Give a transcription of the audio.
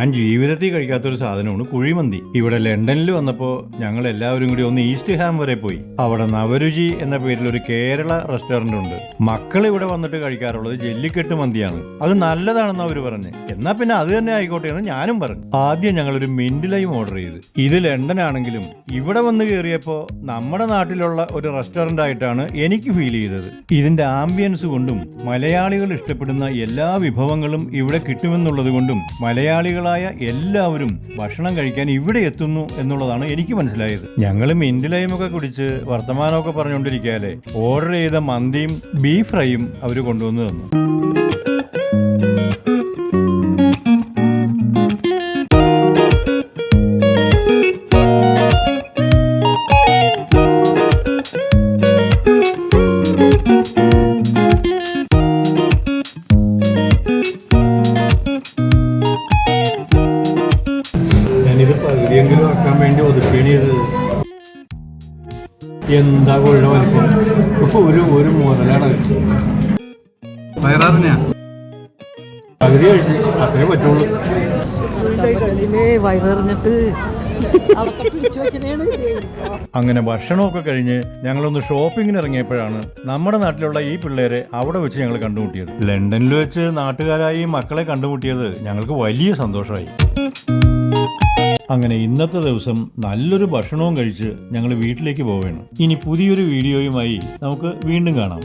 ഞാൻ ജീവിതത്തിൽ കഴിക്കാത്തൊരു സാധനമാണ് കുഴിമന്തി. ഇവിടെ ലണ്ടനിൽ വന്നപ്പോൾ ഞങ്ങൾ എല്ലാവരും കൂടി ഒന്ന് ഈസ്റ്റ് ഹാം വരെ പോയി. അവിടെ നവരുചി എന്ന പേരിൽ ഒരു കേരള റെസ്റ്റോറന്റ് ഉണ്ട്. മക്കൾ ഇവിടെ വന്നിട്ട് കഴിക്കാറുള്ളത് ജെല്ലിക്കെട്ട് മന്തിയാണ്. അത് നല്ലതാണെന്ന് അവർ പറഞ്ഞു. എന്നാ പിന്നെ അത് തന്നെ ആയിക്കോട്ടെ എന്ന് ഞാനും പറഞ്ഞു. ആദ്യം ഞങ്ങളൊരു മിന്റ് ലൈം ഓർഡർ ചെയ്ത്. ഇത് ലണ്ടൻ ആണെങ്കിലും ഇവിടെ വന്ന് കയറിയപ്പോൾ നമ്മുടെ നാട്ടിലുള്ള ഒരു റെസ്റ്റോറന്റ് ആയിട്ടാണ് എനിക്ക് ഫീൽ ചെയ്തത്. ഇതിന്റെ ആംബിയൻസ് കൊണ്ടും മലയാളികൾ ഇഷ്ടപ്പെടുന്ന എല്ലാ വിഭവങ്ങളും ഇവിടെ കിട്ടുമെന്നുള്ളത് കൊണ്ടും മലയാളികളായ എല്ലാവരും ഭക്ഷണം കഴിക്കാൻ ഇവിടെ എത്തുന്നു എന്നുള്ളതാണ് എനിക്ക് മനസ്സിലായത്. ഞങ്ങൾ മിന്റ് ലൈമൊക്കെ കുടിച്ച് വർത്തമാനമൊക്കെ പറഞ്ഞുകൊണ്ടിരിക്കാതെ ഓർഡർ ചെയ്ത മന്തിയും ബീഫ് ഫ്രൈയും അവർ കൊണ്ടുവന്ന് തന്നു. ഞാനിത് പകുതിയെങ്കിലും ആക്കാൻ വേണ്ടി ഒതുക്കേണ്ടി ചെയ്തത്. എന്താ കൊള്ള വലിപ്പം, ഒരു മുതലാണ്. പകുതി കഴിച്ച് അത്രേ പറ്റുള്ളൂ. അങ്ങനെ ഭക്ഷണമൊക്കെ കഴിഞ്ഞ് ഞങ്ങളൊന്ന് ഷോപ്പിങ്ങിന് ഇറങ്ങിയപ്പോഴാണ് നമ്മുടെ നാട്ടിലുള്ള ഈ പിള്ളേരെ അവിടെ വെച്ച് ഞങ്ങൾ കണ്ടുമുട്ടിയത്. ലണ്ടനിൽ വെച്ച് നാട്ടുകാരായി മക്കളെ കണ്ടുമുട്ടിയത് ഞങ്ങൾക്ക് വലിയ സന്തോഷമായി. അങ്ങനെ ഇന്നത്തെ ദിവസം നല്ലൊരു ഭക്ഷണവും കഴിച്ച് ഞങ്ങൾ വീട്ടിലേക്ക് പോവുകയാണ്. ഇനി പുതിയൊരു വീഡിയോയുമായി നമുക്ക് വീണ്ടും കാണാം.